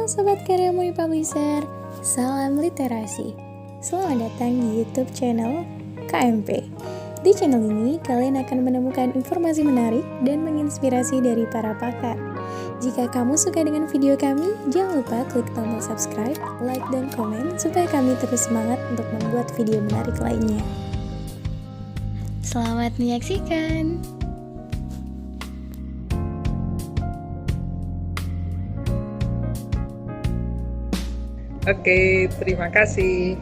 Halo Sobat Karya Muni Publisher, salam literasi. Selamat datang di YouTube channel KMP. Di channel ini, kalian akan menemukan informasi menarik dan menginspirasi dari para pakar. Jika kamu suka dengan video kami, jangan lupa klik tombol subscribe, like, dan komen supaya kami terus semangat untuk membuat video menarik lainnya. Selamat menyaksikan! Oke, terima kasih.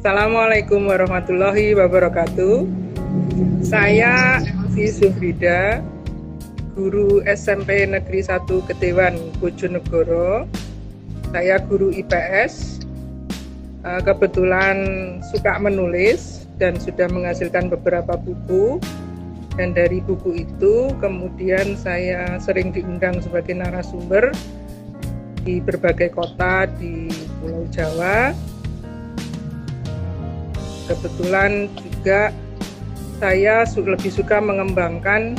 Assalamualaikum warahmatullahi wabarakatuh. Saya Elvi Sufrida, guru SMP Negeri 1 Kedewan Bojonegoro. Saya guru IPS. Kebetulan suka menulis dan sudah menghasilkan beberapa buku. Dan dari buku itu kemudian saya sering diundang sebagai narasumber di berbagai kota di Pulau Jawa. Kebetulan juga saya lebih suka mengembangkan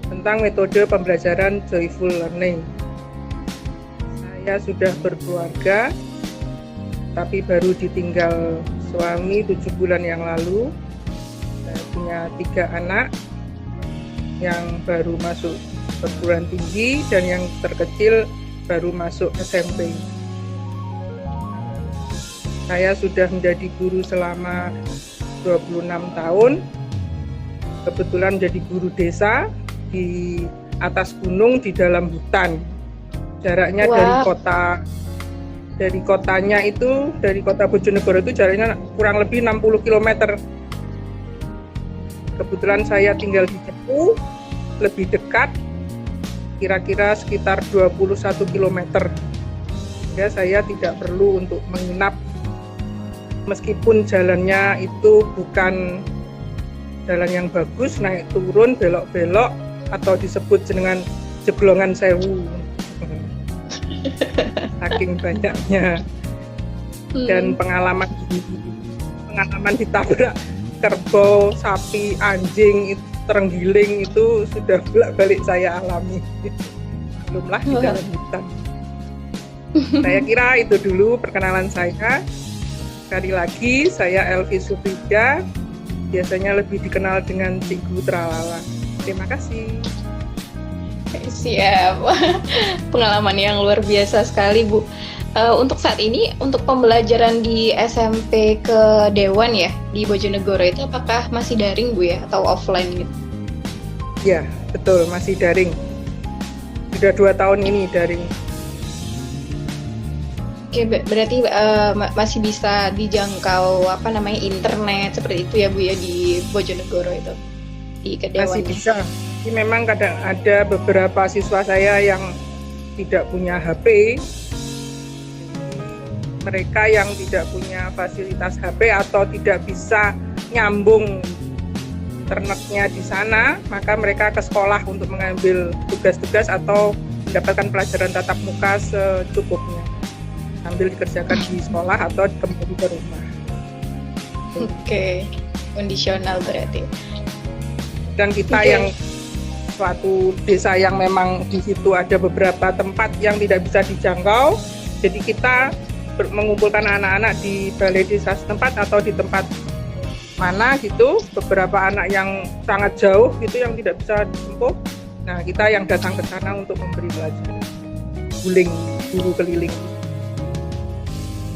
tentang metode pembelajaran joyful learning. Saya sudah berkeluarga, tapi baru ditinggal suami 7 bulan yang lalu. Saya punya 3 anak yang baru masuk perguruan tinggi dan yang terkecil baru masuk SMP. Saya sudah menjadi guru selama 26 tahun. Kebetulan menjadi guru desa di atas gunung di dalam hutan. Jaraknya dari kotanya itu, dari kota Bojonegoro itu jaraknya kurang lebih 60 km. Kebetulan saya tinggal di Cepu, lebih dekat, kira-kira sekitar 21 km. Ya, saya tidak perlu untuk menginap meskipun jalannya itu bukan jalan yang bagus, naik turun, belok-belok, atau disebut dengan jeblongan sewu. Saking banyaknya. Dan pengalaman ditabrak kerbau, sapi, anjing, terenggiling itu sudah bolak-balik saya alami. Belumlah di dalam hutan. Saya kira itu dulu perkenalan saya. Sekali lagi, saya Elvi Sufrida, biasanya lebih dikenal dengan Cikgu Tralala. Terima kasih. Siap. Pengalaman yang luar biasa sekali, Bu. Untuk saat ini, untuk pembelajaran di SMP ke Dewan ya, di Bojonegoro itu apakah masih daring, Bu ya, atau offline gitu? Ya, betul, masih daring. Sudah 2 tahun ini daring. Oke, berarti masih bisa dijangkau internet seperti itu ya, Bu ya, di Bojonegoro itu, di Kedewan. Masih bisa. Ini memang kadang ada beberapa siswa saya yang tidak punya HP. Mereka yang tidak punya fasilitas HP atau tidak bisa nyambung internetnya di sana, maka mereka ke sekolah untuk mengambil tugas-tugas atau mendapatkan pelajaran tatap muka secukupnya, sambil dikerjakan di sekolah atau kembali ke rumah. Oke, kondisional berarti. Dan kita yang suatu desa yang memang di situ ada beberapa tempat yang tidak bisa dijangkau, jadi kita mengumpulkan anak-anak di balai desa setempat atau di tempat mana gitu, beberapa anak yang sangat jauh gitu yang tidak bisa ditempuh. Nah, kita yang datang ke sana untuk memberi pelajaran. Guru keliling.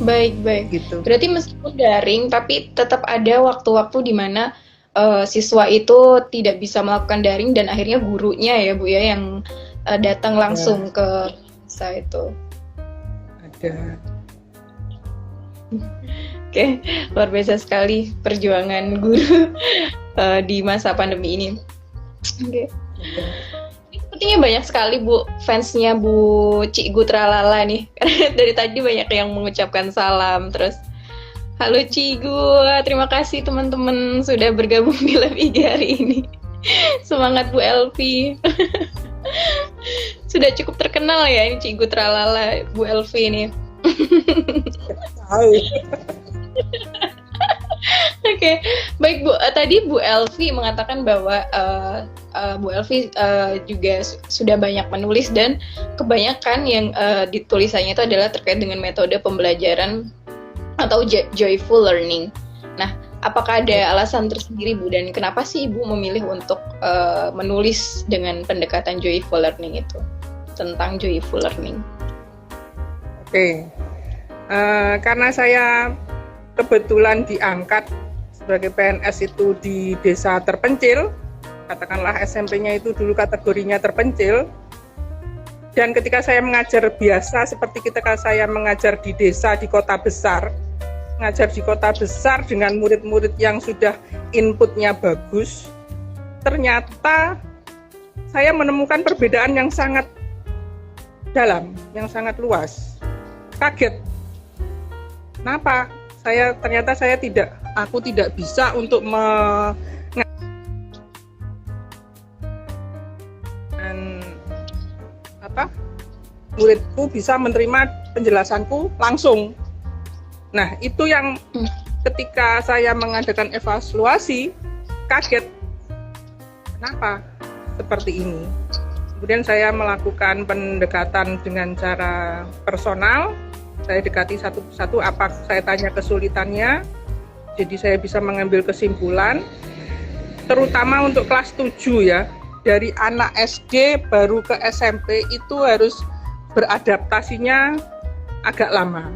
Baik. Gitu. Berarti meskipun daring tapi tetap ada waktu-waktu di mana siswa itu tidak bisa melakukan daring dan akhirnya gurunya ya, Bu ya, yang datang langsung ke desa itu. Ada. Oke, luar biasa sekali perjuangan guru di masa pandemi ini. Oke. Sepertinya banyak sekali, Bu, fansnya Bu Cikgu Tralala nih. Karena dari tadi banyak yang mengucapkan salam. Terus, halo Cikgu, terima kasih teman-teman sudah bergabung di live IG hari ini. Semangat Bu Elvi. Sudah cukup terkenal ya ini Cikgu Tralala, Bu Elvi ini. Oke, baik Bu. Tadi Bu Elvi mengatakan bahwa Bu Elvi juga sudah banyak menulis dan kebanyakan yang ditulisannya itu adalah terkait dengan metode pembelajaran atau joyful learning. Nah, apakah ada alasan tersendiri Bu dan kenapa sih Ibu memilih untuk menulis dengan pendekatan joyful learning itu tentang joyful learning? Oke, karena saya kebetulan diangkat sebagai PNS itu di desa terpencil, katakanlah SMP-nya itu dulu kategorinya terpencil, dan ketika saya mengajar biasa seperti ketika saya mengajar di desa di kota besar, mengajar di kota besar dengan murid-murid yang sudah inputnya bagus, ternyata saya menemukan perbedaan yang sangat dalam, yang sangat luas. Kaget. Kenapa? Ternyata aku tidak bisa untuk muridku bisa menerima penjelasanku langsung. Nah, itu yang ketika saya mengadakan evaluasi kaget. Kenapa seperti ini? Kemudian saya melakukan pendekatan dengan cara personal. Saya dekati satu-satu, apa saya tanya kesulitannya, jadi saya bisa mengambil kesimpulan, terutama untuk kelas 7 ya, dari anak SD baru ke SMP itu harus beradaptasinya agak lama.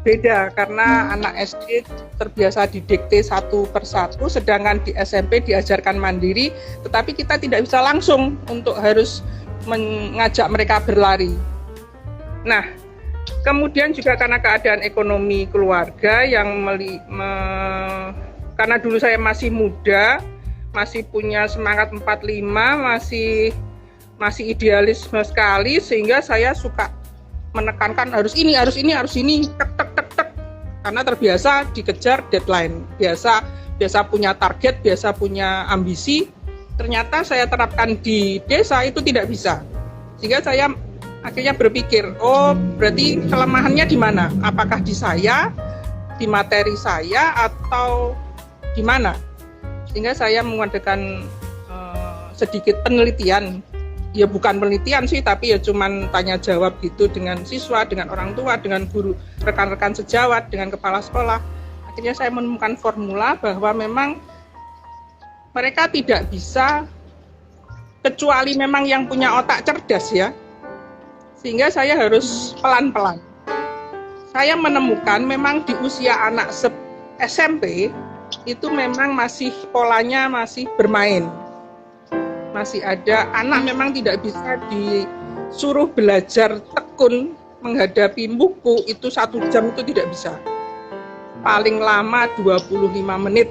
Beda karena anak SD terbiasa didikte satu persatu, sedangkan di SMP diajarkan mandiri, tetapi kita tidak bisa langsung untuk harus mengajak mereka berlari. Nah, kemudian juga karena keadaan ekonomi keluarga yang karena dulu saya masih muda, masih punya semangat 45, masih idealisme sekali, sehingga saya suka menekankan harus ini, tek, karena terbiasa dikejar deadline, biasa punya target, biasa punya ambisi. Ternyata saya terapkan di desa itu tidak bisa, sehingga saya akhirnya berpikir, oh berarti kelemahannya di mana? Apakah di saya, di materi saya, atau di mana? Sehingga saya mengadakan sedikit penelitian. Ya bukan penelitian sih, tapi ya cuman tanya jawab gitu dengan siswa, dengan orang tua, dengan guru, rekan-rekan sejawat, dengan kepala sekolah. Akhirnya saya menemukan formula bahwa memang mereka tidak bisa, kecuali memang yang punya otak cerdas ya. Sehingga saya harus pelan-pelan. Saya menemukan memang di usia anak SMP itu memang masih polanya masih bermain. Masih ada anak memang tidak bisa disuruh belajar tekun menghadapi buku itu 1 jam, itu tidak bisa. Paling lama 25 menit.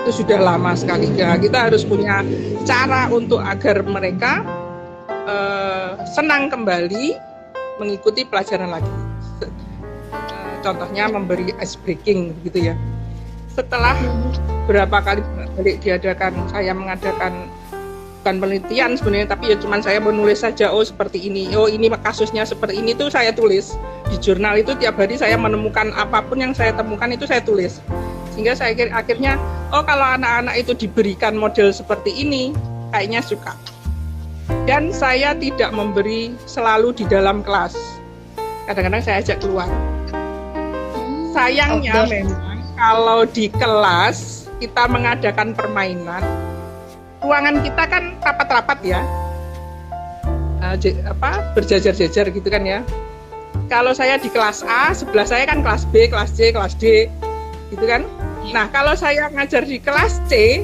Itu sudah lama sekali. Ya, kita harus punya cara untuk agar mereka senang kembali mengikuti pelajaran lagi. Contohnya memberi ice breaking gitu ya. Setelah berapa kali balik diadakan, saya mengadakan bukan penelitian sebenarnya, tapi ya cuman saya menulis saja, oh seperti ini, oh ini kasusnya seperti ini, tuh saya tulis di jurnal itu. Tiap hari saya menemukan apapun yang saya temukan itu saya tulis, sehingga saya akhirnya oh kalau anak-anak itu diberikan model seperti ini kayaknya suka. Dan saya tidak memberi selalu di dalam kelas, kadang-kadang saya ajak keluar. Sayangnya memang kalau di kelas kita mengadakan permainan, ruangan kita kan rapat-rapat ya, berjajar-jajar gitu kan ya. Kalau saya di kelas A, sebelah saya kan kelas B, kelas C, kelas D, gitu kan. Nah kalau saya ngajar di kelas C,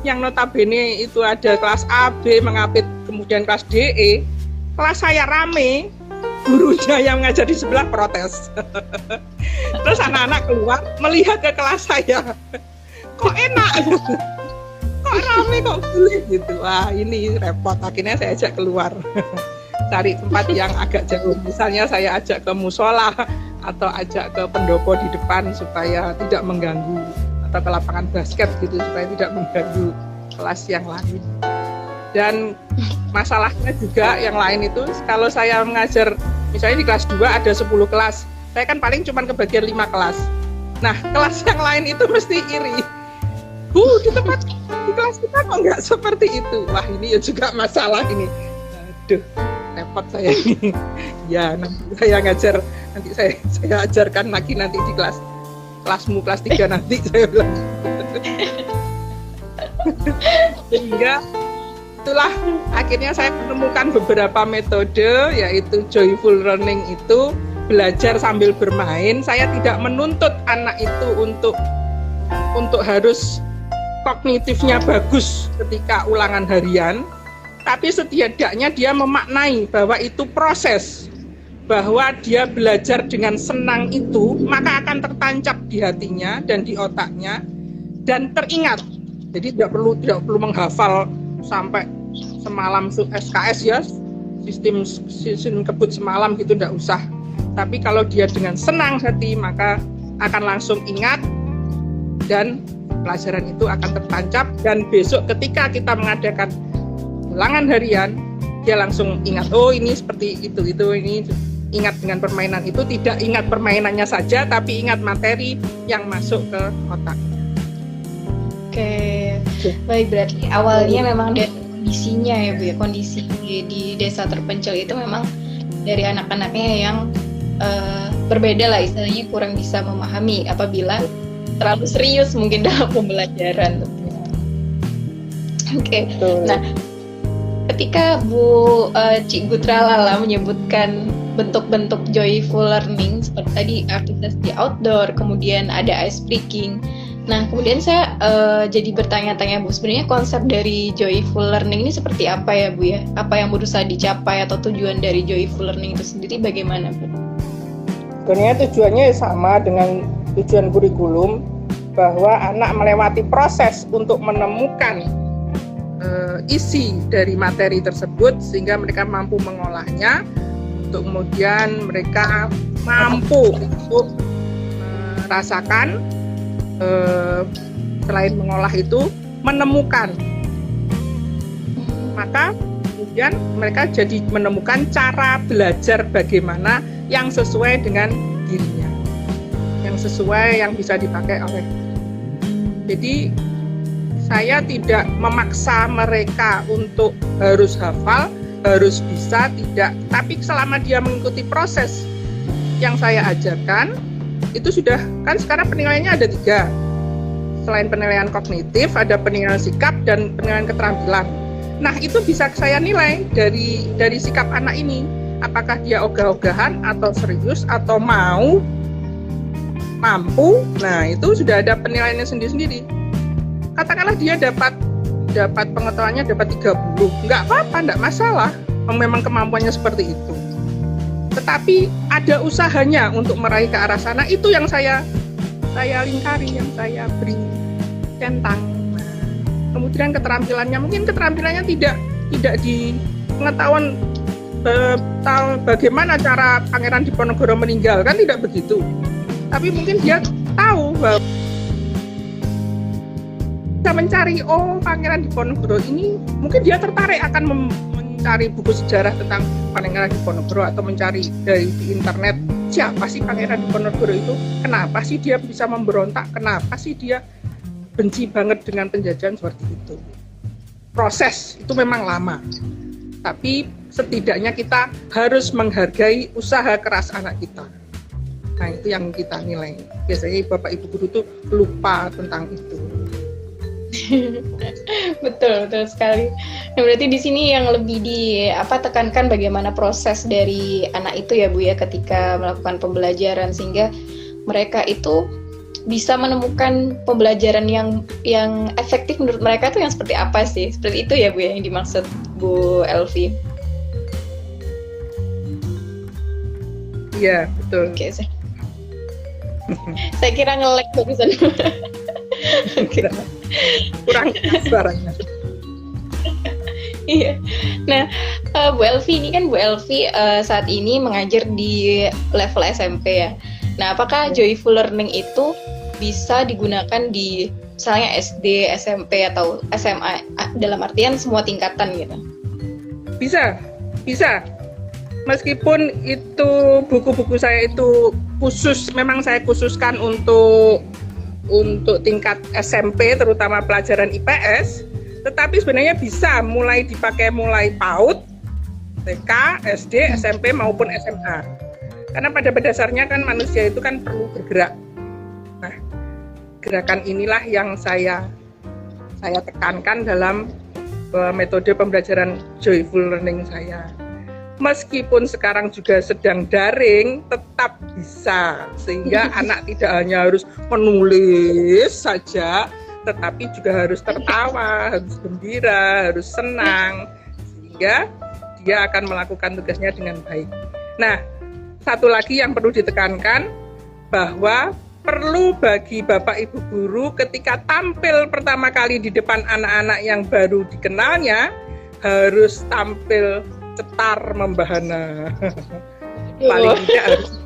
yang notabene itu ada kelas A, B, mengapit, kemudian kelas D, E, kelas saya rame, gurunya yang ngajar di sebelah protes. Terus anak-anak keluar melihat ke kelas saya, kok enak, kok rame, kok boleh gitu. Wah ini repot, akhirnya saya ajak keluar. Cari tempat yang agak jauh, misalnya saya ajak ke musola atau ajak ke pendopo di depan supaya tidak mengganggu, atau ke lapangan basket gitu supaya tidak mengganggu kelas yang lain. Dan masalahnya juga yang lain itu, kalau saya mengajar misalnya di kelas 2 ada 10 kelas, saya kan paling cuma kebagian 5 kelas. Nah, kelas yang lain itu mesti iri. Di kelas kita kok nggak seperti itu. Wah, ini ya juga masalah ini. Aduh, repot saya ini. Ya, nanti saya ngajar, nanti saya ajarkan lagi nanti di kelasmu kelas 3 nanti saya bilang. Sehingga itulah akhirnya saya menemukan beberapa metode, yaitu joyful learning itu belajar sambil bermain. Saya tidak menuntut anak itu untuk harus kognitifnya bagus ketika ulangan harian, tapi setidaknya dia memaknai bahwa itu proses, bahwa dia belajar dengan senang itu maka akan tertancap di hatinya dan di otaknya dan teringat. Jadi tidak perlu menghafal sampai semalam SKS ya, sistem kebut semalam gitu, tidak usah. Tapi kalau dia dengan senang hati maka akan langsung ingat dan pelajaran itu akan tertancap, dan besok ketika kita mengadakan ulangan harian dia langsung ingat, oh ini seperti itu ini ingat dengan permainan itu, tidak ingat permainannya saja tapi ingat materi yang masuk ke otak. Oke, baik, berarti awalnya memang dari kondisinya ya Bu ya, kondisi di desa terpencil itu memang dari anak-anaknya yang berbeda lah, istilahnya kurang bisa memahami apabila terlalu serius mungkin dalam pembelajaran. Oke. Nah, ketika Bu Cik Gutra Lala menyebutkan bentuk-bentuk joyful learning seperti tadi aktivitas di outdoor, kemudian ada ice breaking. Nah, kemudian saya jadi bertanya-tanya Bu, sebenarnya konsep dari joyful learning ini seperti apa ya Bu ya? Apa yang berusaha dicapai atau tujuan dari joyful learning itu sendiri bagaimana Bu? Sebenarnya tujuannya sama dengan tujuan kurikulum, bahwa anak melewati proses untuk menemukan isi dari materi tersebut sehingga mereka mampu mengolahnya, untuk kemudian mereka mampu untuk merasakan, selain mengolah itu menemukan, maka kemudian mereka jadi menemukan cara belajar bagaimana yang sesuai dengan dirinya, yang sesuai, yang bisa dipakai oleh. Jadi saya tidak memaksa mereka untuk harus hafal, harus bisa, tidak. Tapi selama dia mengikuti proses yang saya ajarkan, itu sudah, kan sekarang penilaiannya ada 3. Selain penilaian kognitif, ada penilaian sikap dan penilaian keterampilan. Nah, itu bisa saya nilai dari sikap anak ini. Apakah dia ogah-ogahan atau serius atau mampu. Nah, itu sudah ada penilaiannya sendiri-sendiri. Katakanlah dia dapat pengetahuannya dapat 30, nggak apa-apa, nggak masalah, memang kemampuannya seperti itu. Tetapi ada usahanya untuk meraih ke arah sana, itu yang saya lingkari, yang saya beri centang. Nah, kemudian keterampilannya tidak di pengetahuan bagaimana cara Pangeran Diponegoro meninggal, kan tidak begitu. Tapi mungkin dia tahu bahwa bisa mencari, Pangeran Diponegoro ini, mungkin dia tertarik akan mencari buku sejarah tentang Pangeran Diponegoro atau mencari di internet siapa sih Pangeran Diponegoro itu, kenapa sih dia bisa memberontak, kenapa sih dia benci banget dengan penjajahan seperti itu. Proses itu memang lama, tapi setidaknya kita harus menghargai usaha keras anak kita. Nah, itu yang kita nilai. Biasanya Bapak Ibu guru tuh lupa tentang itu. Betul sekali. Nah, berarti di sini yang lebih tekankan bagaimana proses dari anak itu ya Bu ya, ketika melakukan pembelajaran, sehingga mereka itu bisa menemukan pembelajaran yang efektif menurut mereka itu yang seperti apa sih? Seperti itu ya Bu ya yang dimaksud Bu Elvi. Iya, betul. Oke, saya kira nge-lag bagusan. Oke. Kurang suaranya. Iya. Nah, Bu Elvi ini kan Bu Elvi saat ini mengajar di level SMP ya. Nah, apakah joyful learning itu bisa digunakan di misalnya SD, SMP atau SMA dalam artian semua tingkatan gitu? Bisa. meskipun itu buku-buku saya itu memang saya khususkan untuk tingkat SMP, terutama pelajaran IPS, tetapi sebenarnya bisa mulai dipakai mulai PAUD, TK, SD, SMP maupun SMA. Karena pada dasarnya kan manusia itu kan perlu bergerak. Nah, gerakan inilah yang saya tekankan dalam metode pembelajaran joyful learning saya. Meskipun sekarang juga sedang daring, tetap bisa, sehingga anak tidak hanya harus menulis saja, tetapi juga harus tertawa, harus gembira, harus senang, sehingga dia akan melakukan tugasnya dengan baik. Nah, satu lagi yang perlu ditekankan, bahwa perlu bagi Bapak Ibu guru ketika tampil pertama kali di depan anak-anak yang baru dikenalnya, harus tampil cetar membahana. Paling tidak harus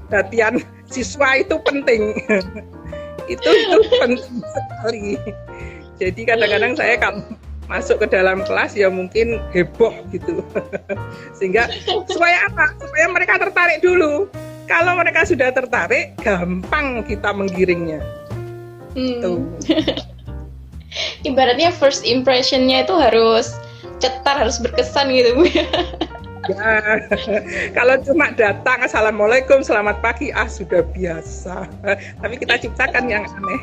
latihan siswa itu penting. itu penting sekali. Jadi kadang-kadang saya kalau masuk ke dalam kelas ya mungkin heboh gitu. Sehingga supaya apa? Supaya mereka tertarik dulu. Kalau mereka sudah tertarik, gampang kita menggiringnya. Tuh. Ibaratnya first impression-nya itu harus cetar, harus berkesan gitu Bu. Ya, kalau cuma datang assalamualaikum selamat pagi sudah biasa. Tapi kita ciptakan yang aneh,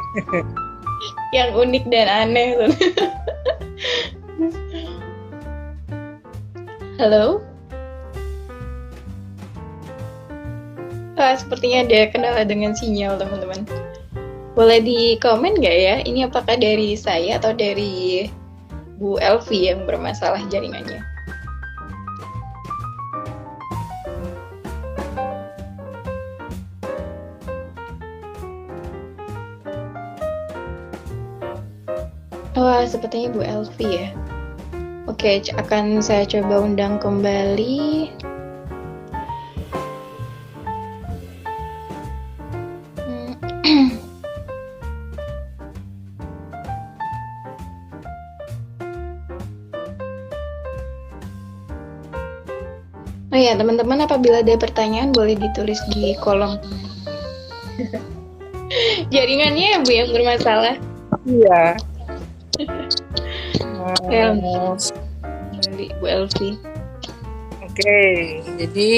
yang unik dan aneh. Halo. Sepertinya ada kendala dengan sinyal teman-teman. Boleh di komen nggak ya? Ini apakah dari saya atau dari Bu Elvi yang bermasalah jaringannya? Wah, sepertinya Bu Elvi ya. Oke, akan saya coba undang kembali. Oh ya, teman-teman, apabila ada pertanyaan boleh ditulis di kolom. Jaringannya Bu yang bermasalah. Iya. Kembali Bu Elvi. Oke, jadi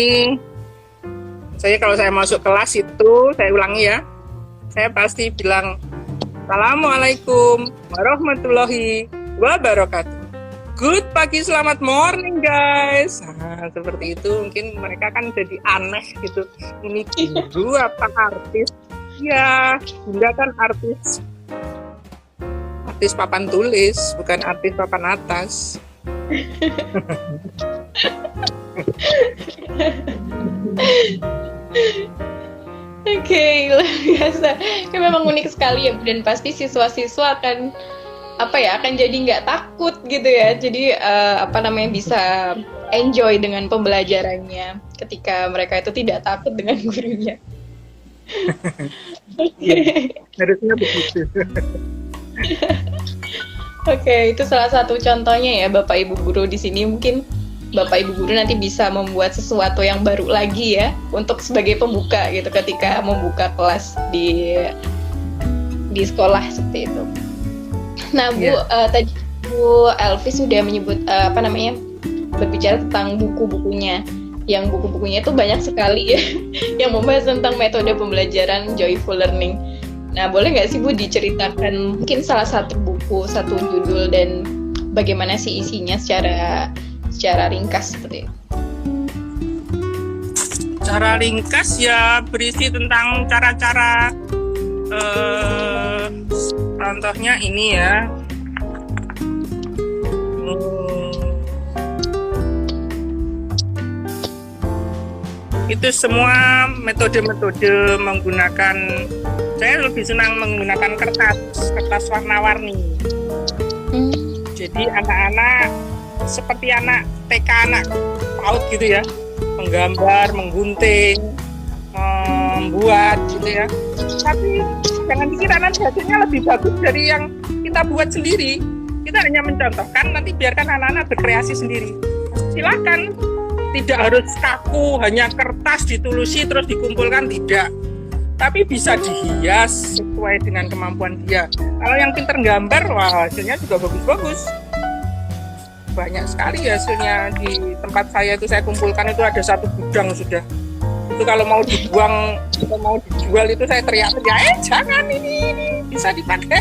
kalau saya masuk kelas itu, saya ulangi ya, saya pasti bilang Assalamualaikum warahmatullahi wabarakatuh. Good pagi, selamat morning guys. Nah, seperti itu mungkin mereka kan jadi aneh gitu. Ini guru apa artis? Ya, Bunda kan artis papan tulis, bukan artis papan atas. Oke, luar biasa. Ya, memang unik sekali ya, dan pasti siswa-siswa akan akan jadi nggak takut gitu ya. Jadi bisa enjoy dengan pembelajarannya ketika mereka itu tidak takut dengan gurunya. Iya, harusnya begitu. Oke, itu salah satu contohnya ya Bapak Ibu guru di sini. Mungkin Bapak Ibu guru nanti bisa membuat sesuatu yang baru lagi ya untuk sebagai pembuka gitu ketika membuka kelas di sekolah seperti itu. Nah, Bu, tadi Bu Elvi sudah menyebut berbicara tentang buku-bukunya. Yang buku-bukunya itu banyak sekali ya yang membahas tentang metode pembelajaran joyful learning. Nah, boleh nggak sih Bu diceritakan mungkin salah satu buku, satu judul, dan bagaimana sih isinya secara ringkas seperti itu? Cara ringkas ya berisi tentang cara-cara, contohnya ini ya. Itu semua metode-metode menggunakan, saya lebih senang menggunakan kertas warna-warni. Jadi anak-anak seperti anak TK, anak PAUD gitu ya, menggambar, menggunting, membuat gitu ya. Tapi jangan dikira nanti hasilnya lebih bagus dari yang kita buat sendiri. Kita hanya mencontohkan, nanti biarkan anak-anak berkreasi sendiri. Silakan. Tidak harus kaku, hanya kertas ditulusi terus dikumpulkan, tidak. Tapi bisa dihias sesuai dengan kemampuan dia. Kalau yang pinter gambar, wah hasilnya juga bagus-bagus. Banyak sekali hasilnya di tempat saya itu, saya kumpulkan itu ada 1 gudang sudah. Itu kalau mau dibuang atau mau dijual itu saya teriak-teriak, jangan, ini bisa dipakai.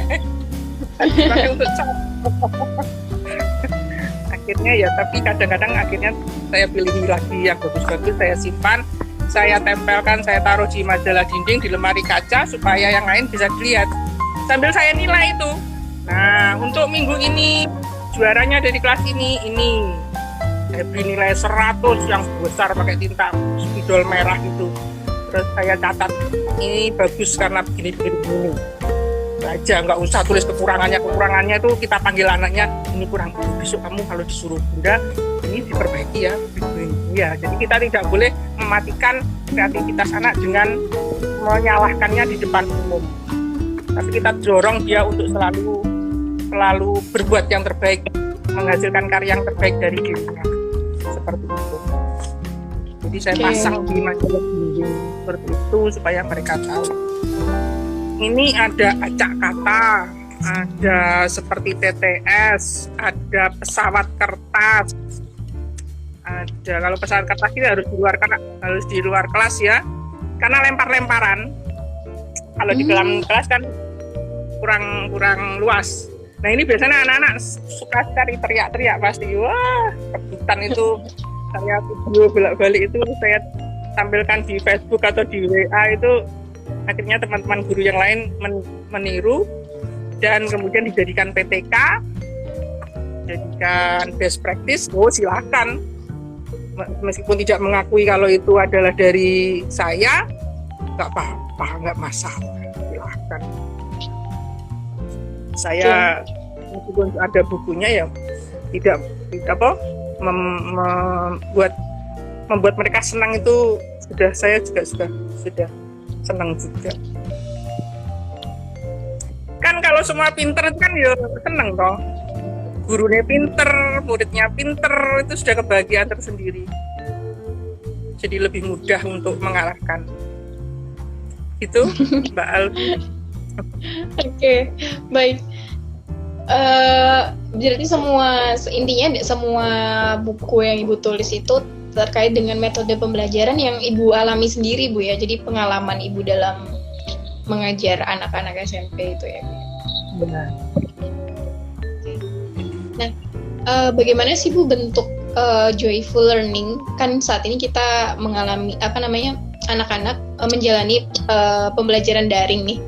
Bisa dipakai untuk contoh. Akhirnya ya, tapi kadang-kadang akhirnya saya pilih lagi yang bagus-bagus, saya simpan, saya tempelkan, saya taruh di majalah dinding, di lemari kaca supaya yang lain bisa dilihat. Sambil saya nilai itu. Nah, untuk minggu ini juaranya dari kelas ini saya beri nilai 100 yang besar pakai tinta spidol merah itu. Terus saya catat, ini bagus karena begini. Aja, nggak usah tulis kekurangannya itu kita panggil anaknya, ini kurang, besok kamu kalau disuruh bunda ini diperbaiki ya, ya. Jadi kita tidak boleh mematikan kreativitas anak dengan menyalahkannya di depan umum, tapi kita dorong dia untuk selalu berbuat yang terbaik, menghasilkan karya yang terbaik dari dirinya, seperti itu. Jadi saya pasang di majalah dinding seperti itu supaya mereka tahu. Ini ada acak kata, ada seperti TTS, ada pesawat kertas, ada, kalau pesawat kertas ini harus di luar kelas ya, karena lempar-lemparan. Kalau di dalam kelas kan kurang luas. Nah ini biasanya anak-anak suka sekali teriak-teriak pasti, wah rebutan itu. Saya video bolak-balik itu saya tampilkan di Facebook atau di WA itu. Akhirnya teman-teman guru yang lain meniru dan kemudian dijadikan PTK, jadikan best practice. Oh silakan, meskipun tidak mengakui kalau itu adalah dari saya, nggak apa-apa, nggak masalah, silakan. Saya meskipun ada bukunya ya tidak membuat mereka senang itu saya juga sudah senang juga. Kan kalau semua pinter kan ya seneng toh. Gurunya pinter, muridnya pinter, itu sudah kebahagiaan tersendiri. Jadi lebih mudah untuk mengarahkan. Itu Mbak Alfi. Oke, baik. Berarti intinya semua buku yang Ibu tulis itu terkait dengan metode pembelajaran yang Ibu alami sendiri, Bu ya. Jadi pengalaman Ibu dalam mengajar anak-anak SMP itu ya, Bu. Benar. Nah, bagaimana sih Bu bentuk joyful learning? Kan saat ini kita mengalami anak-anak menjalani pembelajaran daring nih.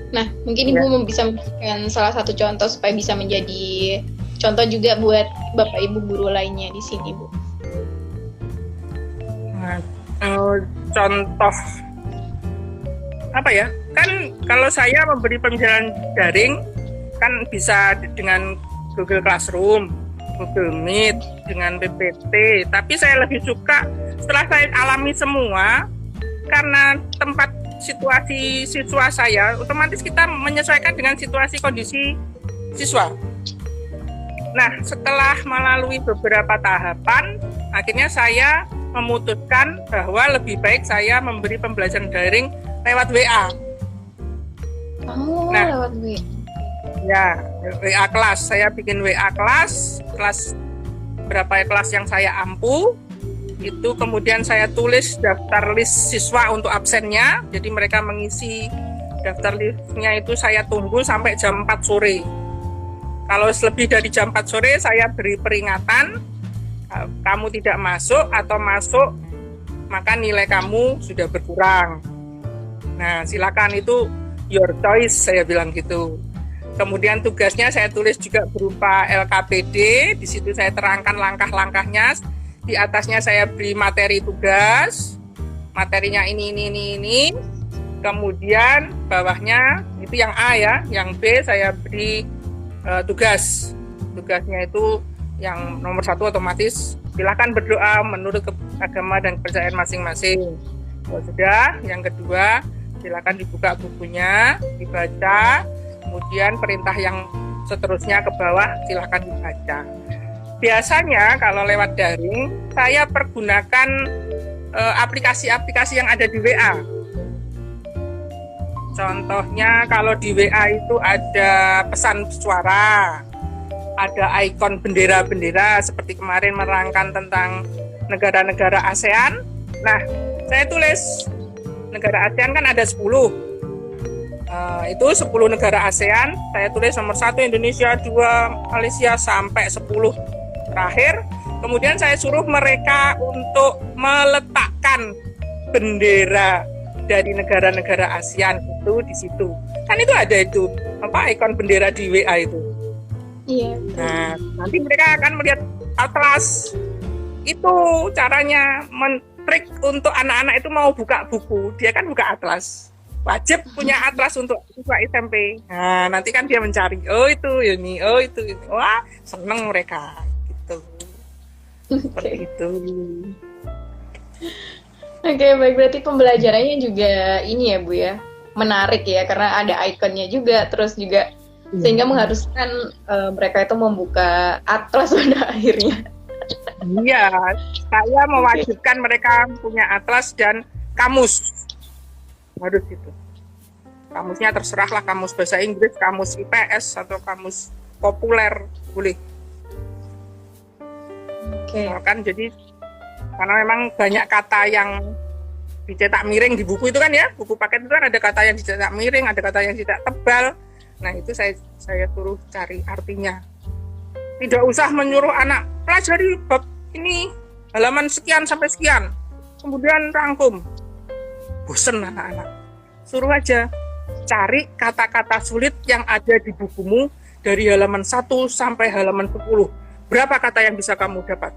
Nah, mungkin Ibu bisa memberikan salah satu contoh supaya bisa menjadi contoh juga buat Bapak Ibu guru lainnya di sini, Bu. Contoh apa ya? Kan kalau saya memberi pembelajaran daring kan bisa dengan Google Classroom, Google Meet, dengan PPT. Tapi saya lebih suka setelah saya alami semua, karena tempat situasi siswa saya, otomatis kita menyesuaikan dengan situasi kondisi siswa. Nah, setelah melalui beberapa tahapan, akhirnya saya memutuskan bahwa lebih baik saya memberi pembelajaran daring lewat WA. Lewat WA. Ya, WA kelas. Saya bikin WA kelas berapa kelas yang saya ampu. Itu kemudian saya tulis daftar list siswa untuk absennya. Jadi mereka mengisi daftar listnya itu saya tunggu sampai jam 4 sore. Kalau lebih dari jam 4 sore saya beri peringatan. Kamu tidak masuk atau masuk, maka nilai kamu sudah berkurang. Nah, silakan, itu your choice, saya bilang gitu. Kemudian tugasnya saya tulis juga berupa LKPD, di situ saya terangkan langkah-langkahnya. Di atasnya saya beri materi tugas, materinya ini. Kemudian bawahnya itu yang A ya, yang B saya beri tugas. Tugasnya itu yang nomor 1 otomatis silakan berdoa menurut agama dan kepercayaan masing-masing. Kalau sudah, yang kedua silakan dibuka bukunya, dibaca, kemudian perintah yang seterusnya ke bawah silakan dibaca. biasanya kalau lewat daring, saya pergunakan aplikasi-aplikasi yang ada di WA. Contohnya kalau di WA itu ada pesan suara, ada ikon bendera-bendera seperti kemarin menerangkan tentang negara-negara ASEAN. Nah, saya tulis negara ASEAN kan ada 10. Itu 10 negara ASEAN, saya tulis nomor 1 Indonesia, 2 Malaysia sampai 10 terakhir. Kemudian saya suruh mereka untuk meletakkan bendera dari negara-negara ASEAN itu di situ. Kan itu ada itu ikon bendera di WA itu. Iya. Nah, nanti mereka akan melihat atlas. Itu caranya men-trik untuk anak-anak itu mau buka buku, dia kan buka atlas. Wajib punya atlas untuk siswa SMP. Nah, nanti kan dia mencari, oh itu ini, oh itu ini. Wah, seneng mereka gitu. Seperti itu. Oke, baik, berarti pembelajarannya juga ini ya Bu ya, menarik ya, karena ada ikonnya juga, terus juga sehingga mengharuskan mereka itu membuka atlas pada akhirnya. Iya, saya mewajibkan mereka punya atlas dan kamus. Harus itu. Kamusnya terserahlah, kamus bahasa Inggris, kamus IPS, atau kamus populer, boleh. Oke. Kan jadi karena memang banyak kata yang dicetak miring di buku itu kan ya, buku paket itu kan ada kata yang dicetak miring, ada kata yang dicetak tebal. Nah itu saya suruh cari artinya. Tidak usah menyuruh anak pelajari bab ini halaman sekian sampai sekian, kemudian rangkum. Bosen anak-anak. Suruh aja cari kata-kata sulit yang ada di bukumu dari halaman 1 sampai halaman 10. Berapa kata yang bisa kamu dapat?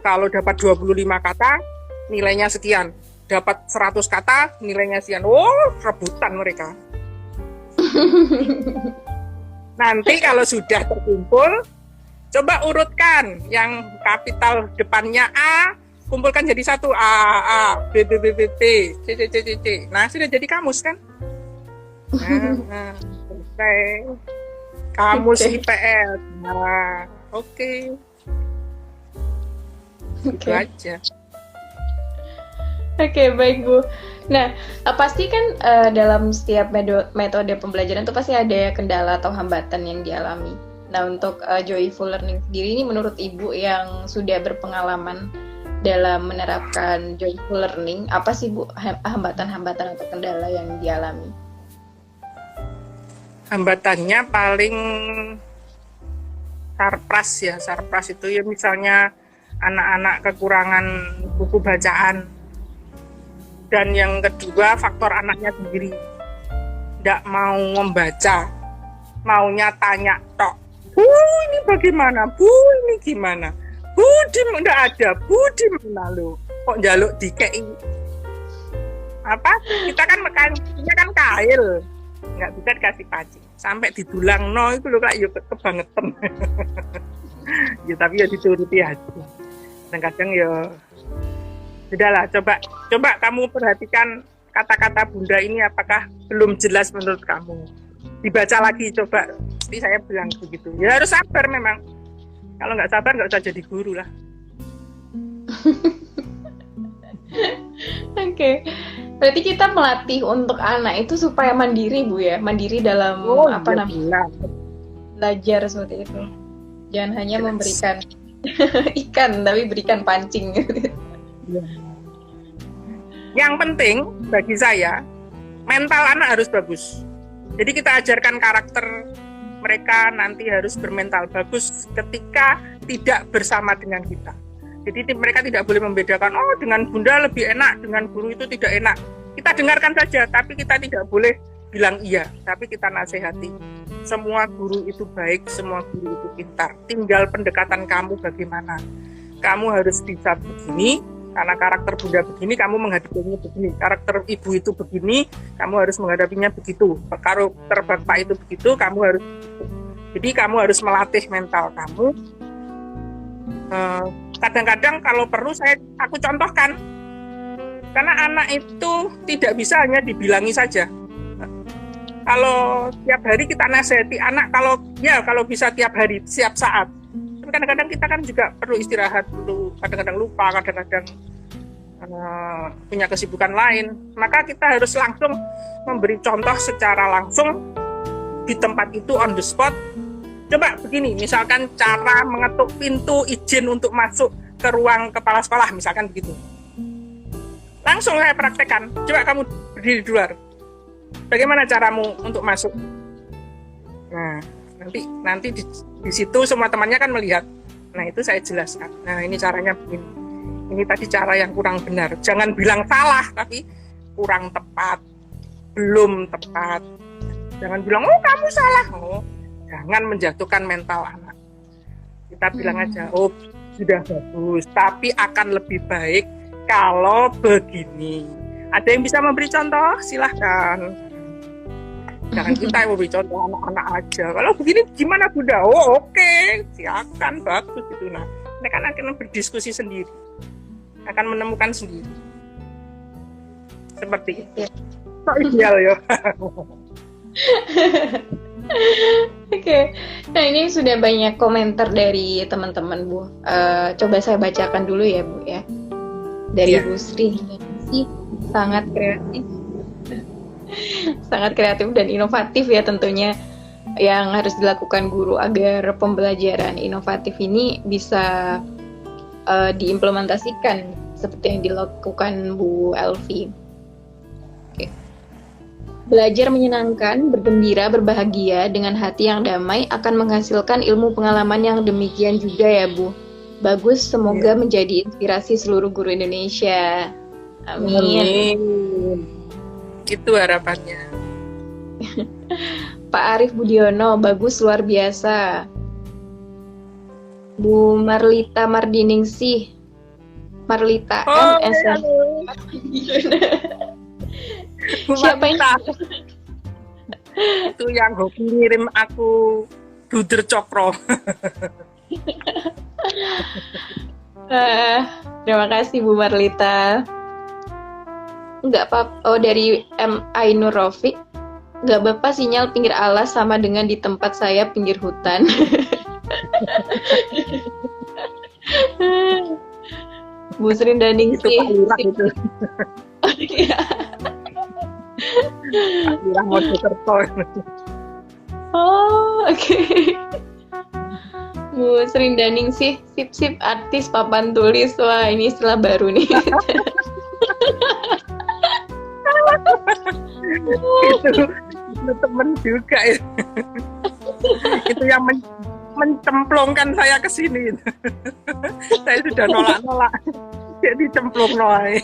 Kalau dapat 25 kata, nilainya sekian. Dapat 100 kata, nilainya sekian. Oh, rebutan mereka. Nanti kalau sudah terkumpul, coba urutkan yang kapital depannya A, kumpulkan jadi satu, A, B, B, B, B, B, C, C, C, C, C. Nah, sudah jadi kamus kan? Nah, selesai. Kamus IPS. Nah, oke. Itu aja. Oke, baik Bu. Nah, pasti kan dalam setiap metode pembelajaran itu pasti ada kendala atau hambatan yang dialami. Nah, untuk Joyful Learning sendiri ini menurut Ibu yang sudah berpengalaman dalam menerapkan Joyful Learning, apa sih Bu hambatan-hambatan atau kendala yang dialami? Hambatannya paling sarpras ya. Sarpras itu ya misalnya anak-anak kekurangan buku bacaan. Dan yang kedua faktor anaknya sendiri. Tidak mau membaca, maunya tanya tok. Bu ini bagaimana? Bu ini gimana? Bu di mana ada? Bu di mana lo? Kok njaluk dikei? Apa? Kita kan mekaniknya kan kail, nggak bisa dikasih pancing. Sampai didulang no itu loh kak, yuk kebangetan. Ya tapi ya dituruti aja. Kadang-kadang ya sudahlah, coba kamu perhatikan kata-kata Bunda ini apakah belum jelas menurut kamu. Dibaca lagi coba. Seperti saya bilang begitu. Ya harus sabar memang. Kalau nggak sabar nggak usah jadi guru lah. Oke. Berarti kita melatih untuk anak itu supaya mandiri Bu ya, mandiri dalam belajar seperti itu. Jangan hanya memberikan ikan tapi berikan pancing. Yang penting bagi saya mental anak harus bagus. Jadi kita ajarkan karakter mereka nanti harus bermental bagus ketika tidak bersama dengan kita. Jadi mereka tidak boleh membedakan, oh dengan Bunda lebih enak, dengan guru itu tidak enak. Kita dengarkan saja, tapi kita tidak boleh bilang iya, tapi kita nasihati. Semua guru itu baik, semua guru itu pintar. Tinggal pendekatan kamu bagaimana. Kamu harus bisa begini, karena karakter Bunda begini, kamu menghadapinya begini. Karakter ibu itu begini, kamu harus menghadapinya begitu. Karakter bapak itu begitu, kamu harus begitu. Jadi kamu harus melatih mental kamu. Kadang-kadang kalau perlu aku contohkan, karena anak itu tidak bisa hanya dibilangi saja. Kalau tiap hari kita nasihati anak, kalau bisa tiap hari, setiap saat. kadang-kadang kita kan juga perlu istirahat, perlu kadang-kadang lupa, kadang-kadang punya kesibukan lain. Maka kita harus langsung memberi contoh secara langsung di tempat itu, on the spot. Coba begini, misalkan cara mengetuk pintu izin untuk masuk ke ruang kepala sekolah, misalkan begitu. Langsung saya praktekkan. Coba kamu berdiri di luar. Bagaimana caramu untuk masuk? Nah, nanti di situ semua temannya kan melihat. Nah, itu saya jelaskan. Nah, ini caranya begini. Ini tadi cara yang kurang benar. Jangan bilang salah, tapi kurang tepat, belum tepat. Jangan bilang, oh kamu salah. Oh, jangan menjatuhkan mental anak. Kita bilang aja, oh sudah bagus, tapi akan lebih baik kalau begini. Ada yang bisa memberi contoh? Silahkan. Jangan kita yang memberi contoh anak-anak aja. Kalau begini gimana Bunda? Oh oke, silakan, bagus gitu. Nah, mereka akan berdiskusi sendiri, akan menemukan sendiri. Seperti itu. Kok ideal ya? Oke. Nah, ini sudah banyak komentar dari teman-teman, Bu. Coba saya bacakan dulu ya, Bu ya. Dari Bu Sri. Sangat kreatif. Sangat kreatif dan inovatif ya tentunya yang harus dilakukan guru agar pembelajaran inovatif ini bisa diimplementasikan seperti yang dilakukan Bu Elvi. Belajar menyenangkan, bergembira, berbahagia dengan hati yang damai akan menghasilkan ilmu pengalaman yang demikian juga ya Bu. Bagus, semoga menjadi inspirasi seluruh guru Indonesia. Amin. Itu harapannya. Pak Arief Budiono, bagus, luar biasa. Bu Marlita Mardiningsih, Marlita MSN. Siapa ini? Itu yang hobi ngirim aku duder cokro. Terima kasih Bu Marlita. Enggak apa-apa. Oh, dari M. Ainur Rofiq. Enggak apa-apa, sinyal pinggir alas sama dengan di tempat saya pinggir hutan. Bu Sri Daningsih. Itu Lurah Mojokerto. Oh, oke. Bu Sri Daningsih, sip artis papan tulis. Wah, ini istilah baru nih. itu temen juga itu. Itu yang mencemplungkan saya ke sini. Saya sudah nolak jadi cemplung noai.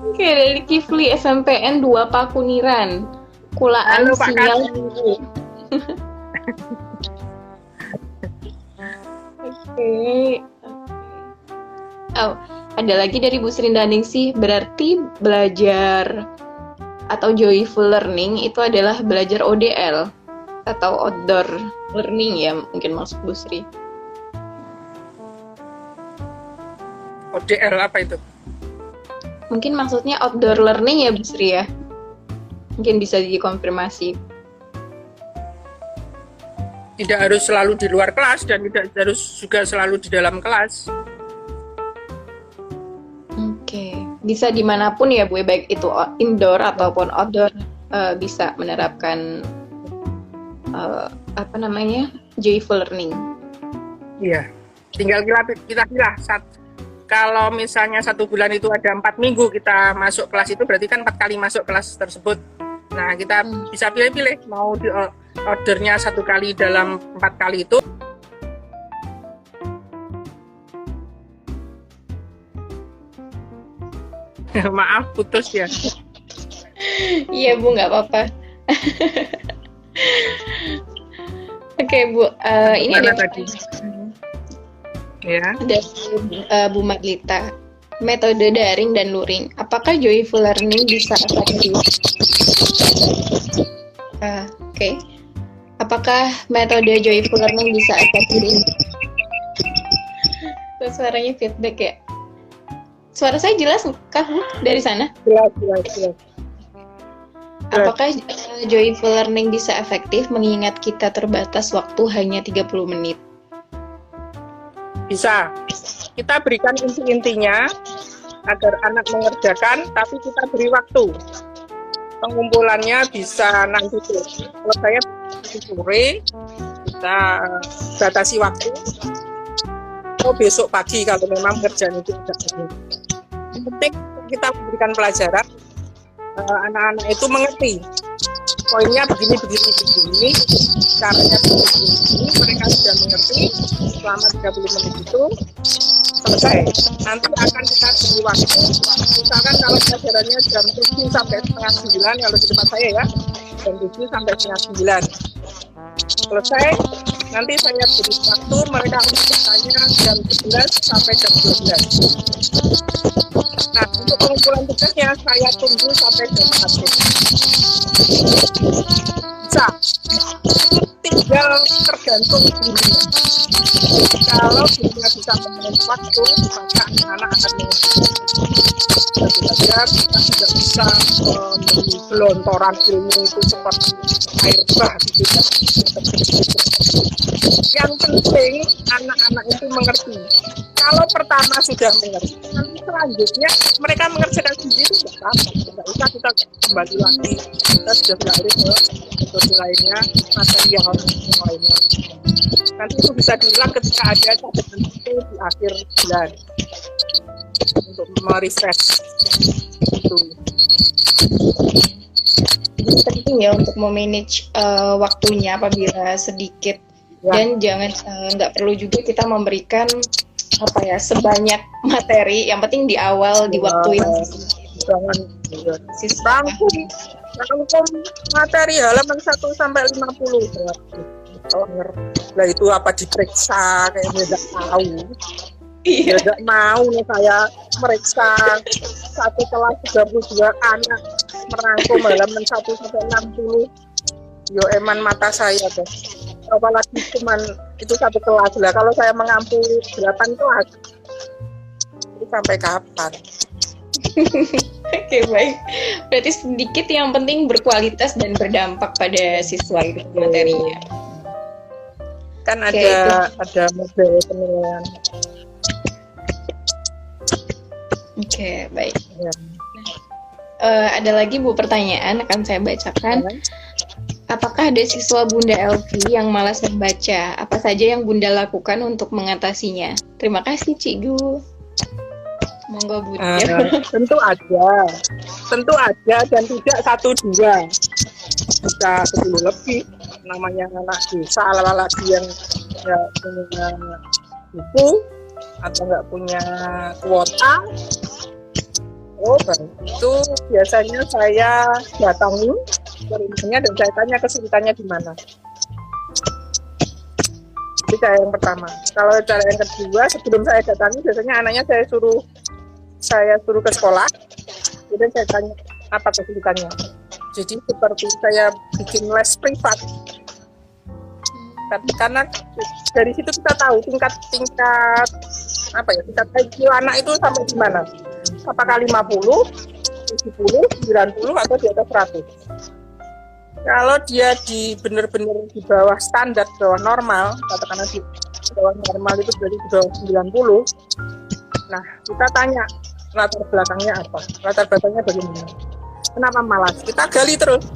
Oke, dari Kifli SMPN 2 Pakuniran. Kulaan Halo, Pak sinyal. Oke. Oh, ada lagi dari Bu Sri Daningsih, berarti belajar atau joyful learning itu adalah belajar ODL atau outdoor learning ya, mungkin maksud Bu Sri. ODL apa itu? Mungkin maksudnya outdoor learning ya Bu Sri ya. Mungkin bisa dikonfirmasi. Tidak harus selalu di luar kelas dan tidak harus juga selalu di dalam kelas. Oke, bisa dimanapun ya Bu, baik itu indoor ataupun outdoor, bisa menerapkan joyful learning. Iya, tinggal kita pilih kalau misalnya 1 bulan itu ada 4 minggu kita masuk kelas itu berarti kan 4 kali masuk kelas tersebut. Nah, kita bisa pilih-pilih mau di ordernya 1 kali dalam 4 kali itu. Maaf, putus ya. Iya Bu, nggak apa-apa. Oke Bu, ini ada tadi. Ya. Dari Bu Marlita, metode daring dan luring. Apakah joyful learning bisa efektif? Oke. Apakah metode joyful learning bisa efektif? Suaranya feedback ya. Suara saya jelas kah Bu dari sana? Jelas. Apakah joyful learning bisa efektif mengingat kita terbatas waktu hanya 30 menit? Bisa. Kita berikan inti-intinya agar anak mengerjakan, tapi kita beri waktu. Pengumpulannya bisa nanti sore. Kalau saya sore, kita batasi waktu. Atau besok pagi kalau memang kerjaan itu tidak penting. Yang penting kita memberikan pelajaran, anak-anak itu mengerti. Poinnya begini, caranya begini, mereka sudah mengerti selama 30 menit itu selesai. Nanti akan kita beri waktu, misalkan kalau pelajarannya jam 7 sampai setengah 9, kalau di tempat saya ya, jam 7 sampai setengah 9. Selesai, nanti saya beri waktu, mereka untuk bertanya jam 11 sampai jam 12. Nah, untuk pengumpulan tugasnya saya tunggu sampai jam 1. Bisa, tinggal tergantung gurunya. Kalau gurunya bisa memenuhi waktu, maka anak-anak akan mengerti. Tentu saja kita tidak bisa memberi gelontoran ilmu itu seperti air bah gitu ya. Yang penting anak-anak itu mengerti. Kalau pertama sudah mengerti, nanti selanjutnya mereka mengerjakan sendiri tidak apa-apa. Tidak usah kita kembali lagi. Kita sudah beralih ke metode lainnya, materi yang lainnya. Nanti itu bisa diulang ketika ada catatan itu di akhir bulan untuk merefresh itu. Jadi penting ya untuk memanage waktunya apabila sedikit ya. Dan jangan nggak perlu juga kita memberikan sebanyak materi. Yang penting di awal di waktu yang jangan rangkum materi halaman 1 sampai 50. Lah itu apa diperiksa kayak tidak tahu. Iya. Tidak mau nih saya meriksa satu kelas 32 anak merangkum halaman 1 sampai 60. Yo eman mata saya deh. Apalagi cuman itu satu kelas lah. Kalau saya mengampu 8 kelas, itu sampai kapan? Oke, baik. Berarti sedikit yang penting berkualitas dan berdampak pada siswa itu materinya. Kan ada model penilaian. Oke, baik. Ya. Ada lagi Bu pertanyaan akan saya bacakan. Apakah ada siswa Bunda Elvi yang malas membaca? Apa saja yang Bunda lakukan untuk mengatasinya? Terima kasih Cikgu. Monggo Bunda. Tentu ada dan tidak 1-2. Bisa 10 lebih. Namanya anak desa, lagi yang nggak punya buku atau nggak punya kuota. Itu biasanya saya datangi rumahnya dan saya tanya kesulitannya di mana. Itu cara yang pertama. Kalau cara yang kedua, sebelum saya datangi biasanya anaknya saya suruh ke sekolah, kemudian saya tanya apa kesulitannya. Jadi seperti saya bikin les privat. Karena dari situ kita tahu tingkat IQ anak itu sampai di mana. Apakah 50, 70, 90 atau di atas 100. Kalau dia benar-benar di bawah standar, di bawah normal, katakanlah di bawah normal itu berarti di bawah 90. Nah, kita tanya latar belakangnya apa? Latar belakangnya bagaimana? Kenapa malas? Kita gali terus.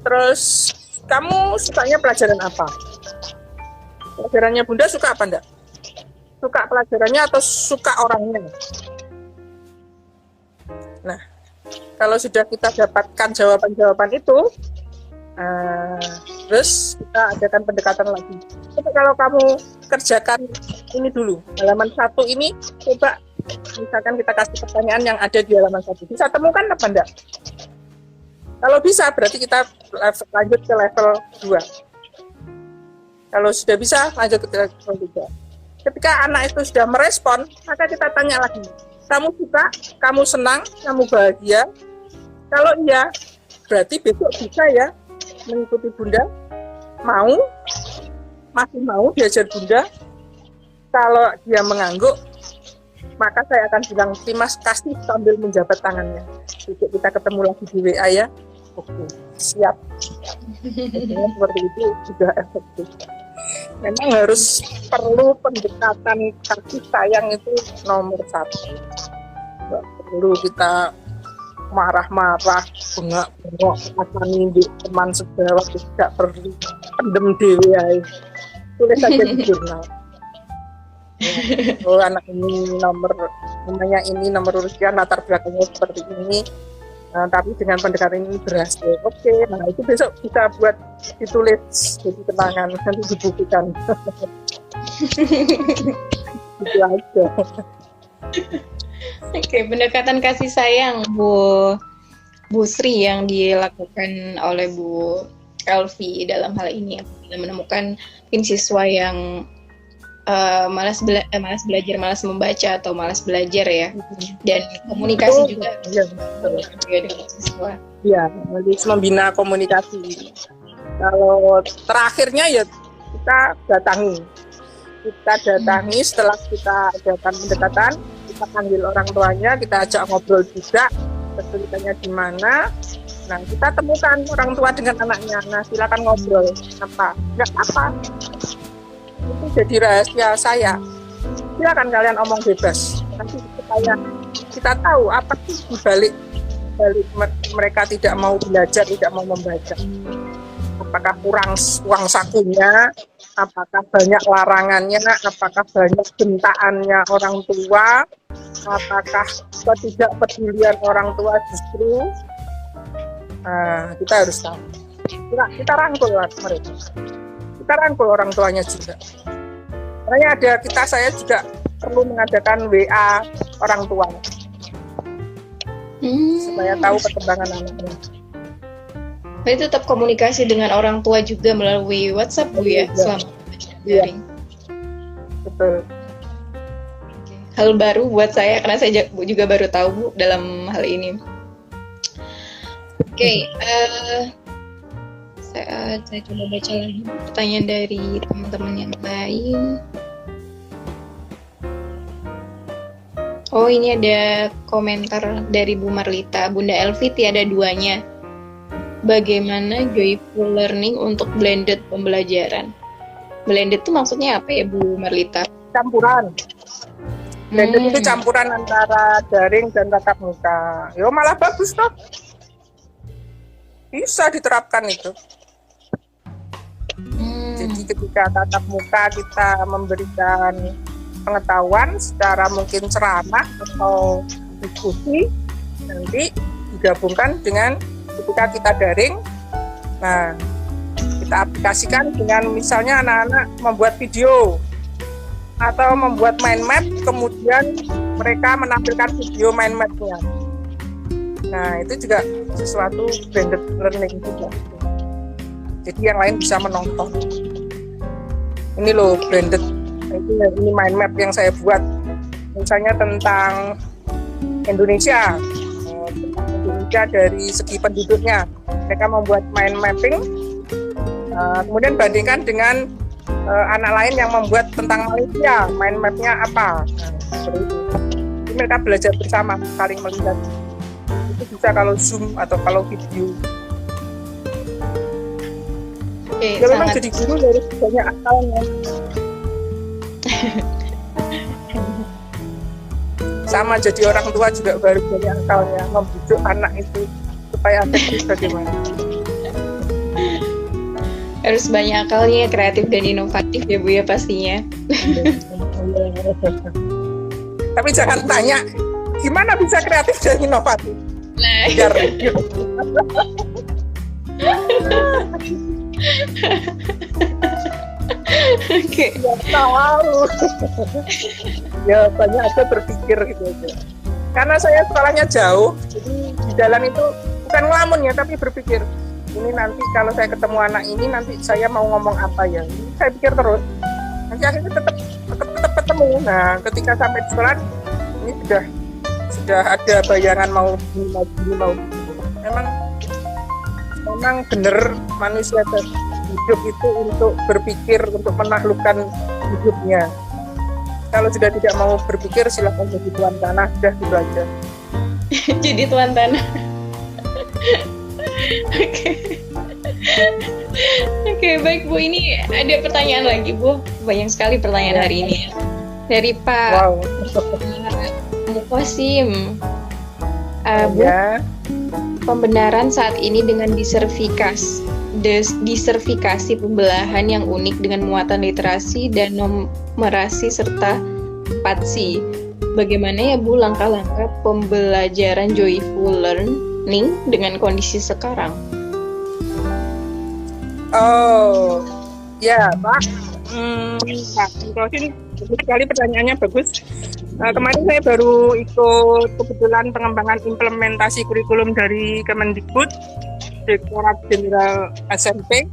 Terus, kamu sukanya pelajaran apa? Pelajarannya Bunda suka apa enggak? Suka pelajarannya atau suka orangnya? Nah, kalau sudah kita dapatkan jawaban-jawaban itu, terus kita adakan pendekatan lagi. Tapi kalau kamu kerjakan ini dulu, halaman 1 ini, coba misalkan kita kasih pertanyaan yang ada di halaman 1. Bisa temukan apa enggak? Kalau bisa, berarti kita lanjut ke level 2. Kalau sudah bisa, lanjut ke level 3. Ketika anak itu sudah merespon, maka kita tanya lagi. Kamu suka, kamu senang, kamu bahagia. Kalau iya, berarti besok bisa ya mengikuti Bunda. Masih mau diajar Bunda. Kalau dia mengangguk, maka saya akan bilang terima kasih sambil menjabat tangannya. Besok kita ketemu lagi di WA ya. Oke, siap. Biasanya seperti itu sudah efektif. Memang harus perlu pendekatan kasih sayang itu nomor satu. Nggak perlu kita marah-marah, bengak-bengok, asani di teman sejawat, tidak perlu pendem dewi aja. Tulis saja di jurnal. Oh, anak ini namanya ini nomor urut sekian, latar belakangnya seperti ini. Tapi dengan pendekatan ini berhasil. Oke, nah itu besok bisa buat ditulis jadi kenangan, nanti dibukukan. Gitu aja. Oke, pendekatan kasih sayang Bu Sri yang dilakukan oleh Bu Elvi dalam hal ini, menemukan mungkin siswa yang malas belajar, malas membaca atau malas belajar ya, dan komunikasi juga dengan siswa. Ya, nanti membina komunikasi. Kalau terakhirnya ya kita datangi setelah kita adakan pendekatan, kita panggil orang tuanya, kita ajak ngobrol juga, kesulitannya di mana. Nah, kita temukan orang tua dengan anaknya. Nah, silakan ngobrol. Nggak apa. Itu jadi rahasia saya. Silakan kalian omong bebas. Nanti supaya kita tahu apa sih dibalik mereka tidak mau belajar, tidak mau membaca. Apakah kurang uang sakunya? Apakah banyak larangannya? Apakah banyak bentaannya orang tua? Apakah ketidakpedulian orang tua justru? Kita harus tahu. Kita rangkul mereka. Kita rangkul orang tuanya juga. Makanya saya juga perlu mengadakan WA orang tua supaya tahu perkembangan anaknya. Berarti tetap komunikasi dengan orang tua juga melalui WhatsApp Bu ya, selama daring. Betul. Hal baru buat saya karena saya juga baru tahu Bu dalam hal ini. Oke, saya coba baca lagi pertanyaan dari teman-teman yang lain. Oh, ini ada komentar dari Bu Marlita. Bunda Elvi tiada duanya. Bagaimana joyful learning untuk blended pembelajaran? Blended itu maksudnya apa ya Bu Marlita? Campuran. Blended itu campuran antara daring dan tatap muka. Yo malah bagus toh. Bisa diterapkan itu. Jadi ketika tatap muka kita memberikan pengetahuan secara mungkin ceramah atau diskusi, nanti digabungkan dengan ketika kita daring. Nah, kita aplikasikan dengan misalnya anak-anak membuat video atau membuat mind map, kemudian mereka menampilkan video mind map-nya. Nah, itu juga sesuatu blended learning juga. Jadi yang lain bisa menonton. Ini loh blended. Ini mind map yang saya buat. Misalnya tentang Indonesia. Tentang Indonesia dari segi penduduknya. Mereka membuat mind mapping. Kemudian bandingkan dengan anak lain yang membuat tentang Malaysia. Mind map-nya apa? Seperti itu. Jadi mereka belajar bersama, saling melihat. Itu bisa kalau Zoom atau kalau video. Oke, ya memang jadi guru harus banyak akalnya. Sama jadi orang tua juga harus banyak akalnya, membujuk anak itu supaya efektif bagaimana. Harus banyak akalnya, kreatif dan inovatif ya Bu ya pastinya. Tapi jangan tanya gimana bisa kreatif dan inovatif. Nah. Biar Oke. Ya tahu. Ya banyak aja berpikir gitu aja. Karena saya sekolahnya jauh, jadi di jalan itu bukan ngelamun ya, tapi berpikir ini nanti kalau saya ketemu anak ini nanti saya mau ngomong apa ya. Saya pikir terus. Nanti akhirnya tetap ketemu. Nah, ketika sampai di sekolah ini sudah ada bayangan mau begini. Memang benar manusia hidup itu untuk berpikir, untuk menaklukkan hidupnya. Kalau sudah tidak mau berpikir, silakan jadi tuan tanah, sudah gitu aja. Jadi tuan tanah. Oke, baik Bu. Ini ada pertanyaan lagi Bu. Banyak sekali pertanyaan hari ini. Dari Pak Wow. Mukosim. Bu, Ya. pembenaran saat ini dengan disertifikasi pembelahan yang unik dengan muatan literasi dan numerasi serta patsi. Bagaimana ya Bu langkah-langkah pembelajaran joyful learning dengan kondisi sekarang? Oh, ya Pak. Pak Mukosim, bagus sekali pertanyaannya, bagus. Kemarin saya baru ikut kebetulan pengembangan implementasi kurikulum dari Kemendikbud, Direktorat Jenderal SMP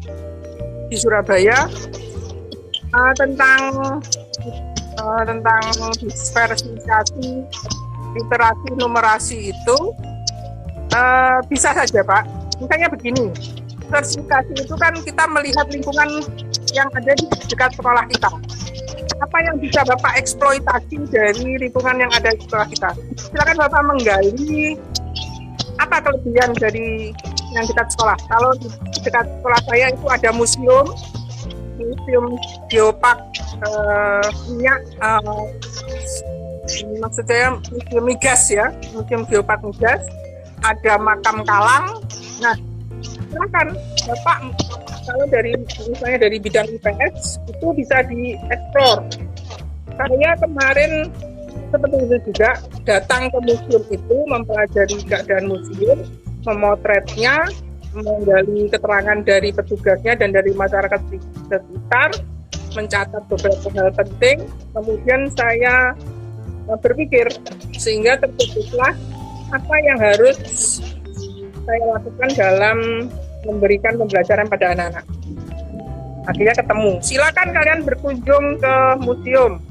di Surabaya, tentang diversifikasi literasi numerasi itu bisa saja Pak. Misalnya begini, diversifikasi itu kan kita melihat lingkungan yang ada di dekat sekolah kita. Apa yang bisa Bapak eksploitasi dari lingkungan yang ada di sekolah kita? Silakan Bapak menggali apa kelebihan dari yang dekat sekolah. Kalau di dekat sekolah saya itu ada museum geopark minyak, maksud saya museum migas ya, museum geopark migas, ada makam Kalang. Nah, silakan Bapak, kalau misalnya dari bidang IPS itu bisa dieksplor. Saya kemarin seperti itu juga datang ke museum itu, mempelajari keadaan museum, memotretnya, menggali keterangan dari petugasnya dan dari masyarakat sekitar, mencatat beberapa hal penting. Kemudian saya berpikir sehingga terbentuklah apa yang harus saya lakukan dalam memberikan pembelajaran pada anak-anak. Akhirnya ketemu. Silakan kalian berkunjung ke museum,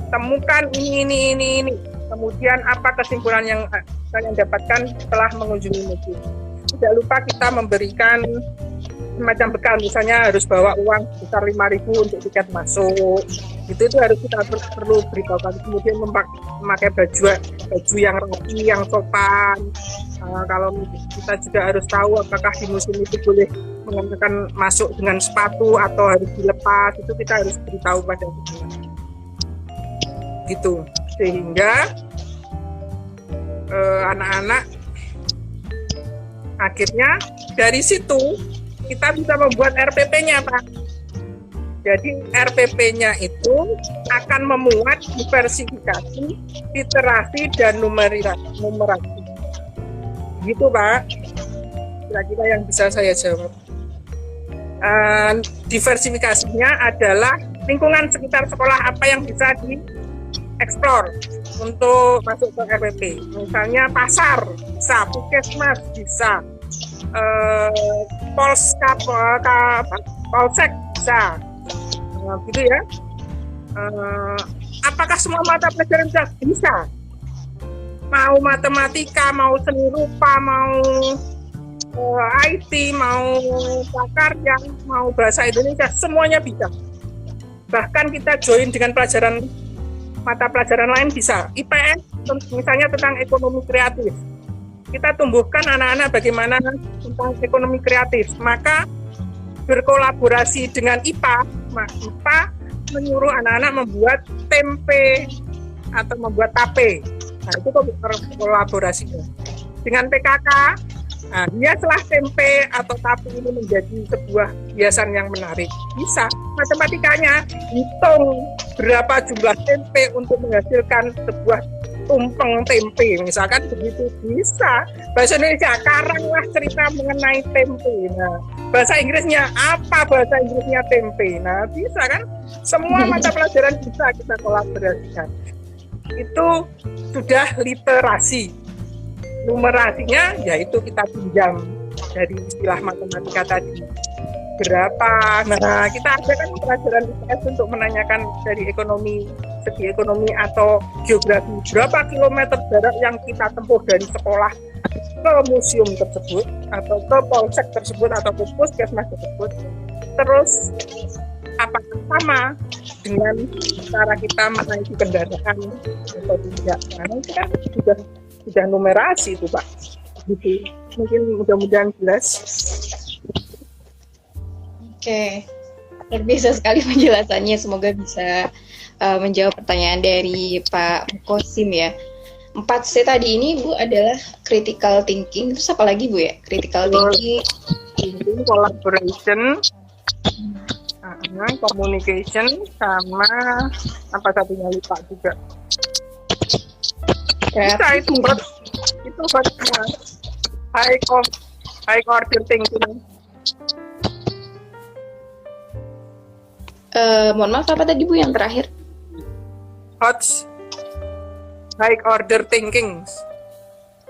temukan ini. Kemudian apa kesimpulan yang kalian dapatkan setelah mengunjungi museum. Tidak lupa kita memberikan semacam bekal, misalnya harus bawa uang sekitar 5.000 untuk tiket masuk. Itu harus kita perlu beritahukan. Kemudian memakai baju yang rapi, yang sopan. Kalau kita juga harus tahu apakah di museum itu boleh mengenakan masuk dengan sepatu atau harus dilepas, itu kita harus beritahu pada kita. Gitu. Sehingga anak-anak akhirnya dari situ kita bisa membuat RPP-nya, Pak. Jadi RPP-nya itu akan memuat diversifikasi, literasi, dan numerasi. Gitu, Pak. Kira-kira yang bisa saya jawab. Diversifikasinya adalah lingkungan sekitar sekolah apa yang bisa dieksplor untuk masuk ke RPP. Misalnya pasar bisa, puskesmas bisa, polsek bisa, gitu ya. Apakah semua mata pelajaran bisa? Mau matematika, mau seni rupa, mau IT, mau prakarya, mau bahasa Indonesia, semuanya bisa. Bahkan kita join dengan mata pelajaran lain bisa. IPS misalnya tentang ekonomi kreatif. Kita tumbuhkan anak-anak bagaimana tentang ekonomi kreatif. Maka berkolaborasi dengan IPA menyuruh anak-anak membuat tempe atau membuat tape. Nah, itu kolaborasinya. Dengan PKK, hiaslah tempe atau tape ini menjadi sebuah hiasan yang menarik. Bisa. Matematikanya, hitung berapa jumlah tempe untuk menghasilkan sebuah tumpeng tempe. Misalkan begitu bisa. Bahasa Indonesia, karanglah cerita mengenai tempe. Nah, bahasa Inggrisnya, apa bahasa Inggrisnya tempe? Nah, bisa kan? Semua mata pelajaran bisa kita kolaborasikan. Itu sudah literasi. Numerasinya yaitu kita pinjam dari istilah matematika tadi. Berapa? Nah, kita ada kan pelajaran IPS untuk menanyakan dari segi ekonomi atau geografi. Berapa kilometer jarak yang kita tempuh dari sekolah ke museum tersebut atau ke polsek tersebut atau ke puskesmas tersebut. Terus apakah sama dengan cara kita menaiki kendaraan atau tidak? Nah, itu kan sudah numerasi itu, Pak. gitu. Mungkin mudah-mudahan jelas. Oke, luar biasa sekali penjelasannya. Semoga bisa menjawab pertanyaan dari Pak Mukosim ya. 4C tadi ini Bu adalah critical thinking. Terus apa lagi Bu ya? Critical thinking, collaboration, communication, sama apa satunya lupa juga. Bisa itu buat semua. High order thinking. Mohon maaf, apa tadi Bu yang terakhir? High order thinking.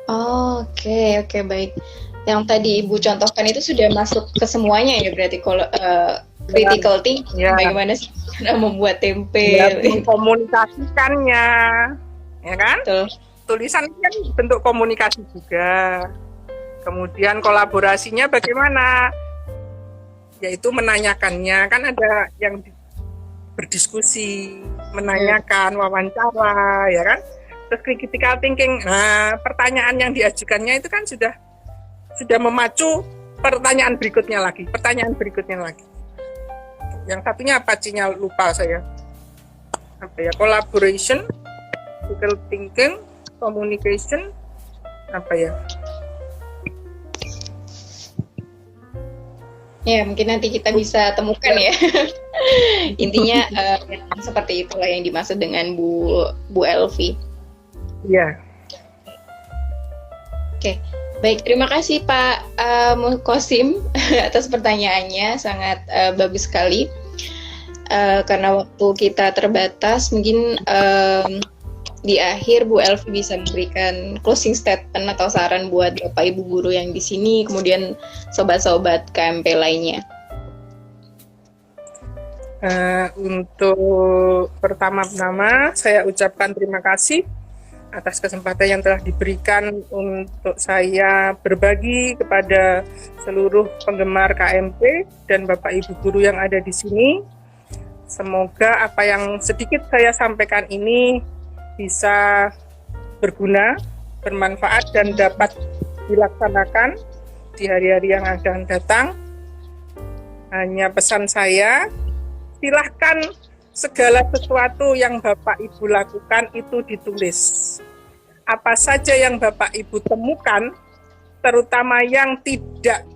Oke, baik. Yang tadi Ibu contohkan itu sudah masuk ke semuanya ya, berarti kalau critical thinking, bagaimana sih cara membuat tempe, mengkomunikasikannya, ya kan? Betul. Tulisan kan bentuk komunikasi juga. Kemudian kolaborasinya bagaimana? Yaitu menanyakannya, kan ada yang berdiskusi, menanyakan, wawancara, ya kan? Terus critical thinking, nah pertanyaan yang diajukannya itu kan sudah memacu pertanyaan berikutnya lagi. Yang satunya apa C-nya lupa saya. Apa ya? Collaboration, critical thinking, communication, apa ya? Ya, mungkin nanti kita bisa temukan ya. Intinya seperti itulah yang dimaksud dengan Bu Elvi. Iya. Oke, baik. Terima kasih Pak Mukosim atas pertanyaannya, sangat bagus sekali. Karena waktu kita terbatas, mungkin di akhir Bu Elvi bisa memberikan closing statement atau saran buat Bapak Ibu guru yang di sini, kemudian sobat-sobat KMP lainnya. Untuk pertama-tama saya ucapkan terima kasih atas kesempatan yang telah diberikan untuk saya berbagi kepada seluruh penggemar KMP dan Bapak Ibu guru yang ada di sini. Semoga apa yang sedikit saya sampaikan ini bisa berguna, bermanfaat, dan dapat dilaksanakan di hari-hari yang akan datang. Hanya pesan saya, silahkan segala sesuatu yang Bapak Ibu lakukan itu ditulis. Apa saja yang Bapak Ibu temukan, terutama yang tidak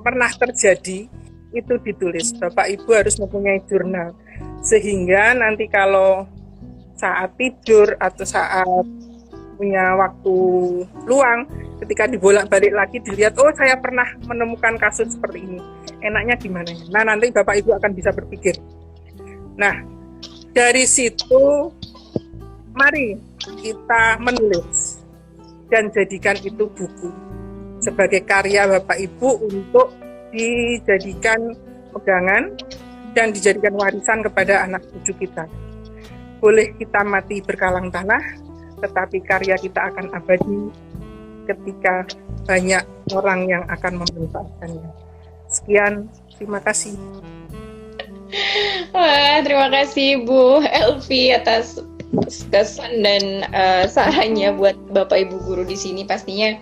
pernah terjadi, itu ditulis. Bapak Ibu harus mempunyai jurnal. Sehingga nanti kalau saat tidur atau saat punya waktu luang, ketika dibolak-balik lagi dilihat, oh saya pernah menemukan kasus seperti ini. Enaknya gimana? Nah, nanti Bapak Ibu akan bisa berpikir. Nah, dari situ mari kita menulis dan jadikan itu buku sebagai karya Bapak Ibu untuk dijadikan pegangan dan dijadikan warisan kepada anak cucu kita. Boleh kita mati berkalang tanah, tetapi karya kita akan abadi ketika banyak orang yang akan memanfaatkannya. Sekian, terima kasih. Wah, terima kasih Bu Elvi atas kesan dan sarannya buat Bapak Ibu guru di sini. Pastinya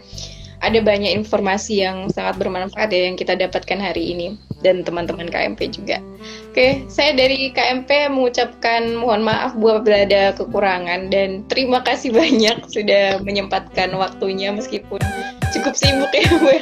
ada banyak informasi yang sangat bermanfaat ya yang kita dapatkan hari ini, dan teman-teman KMP juga. Oke, saya dari KMP mengucapkan mohon maaf Bu apabila ada kekurangan, dan terima kasih banyak sudah menyempatkan waktunya meskipun cukup sibuk ya Bu.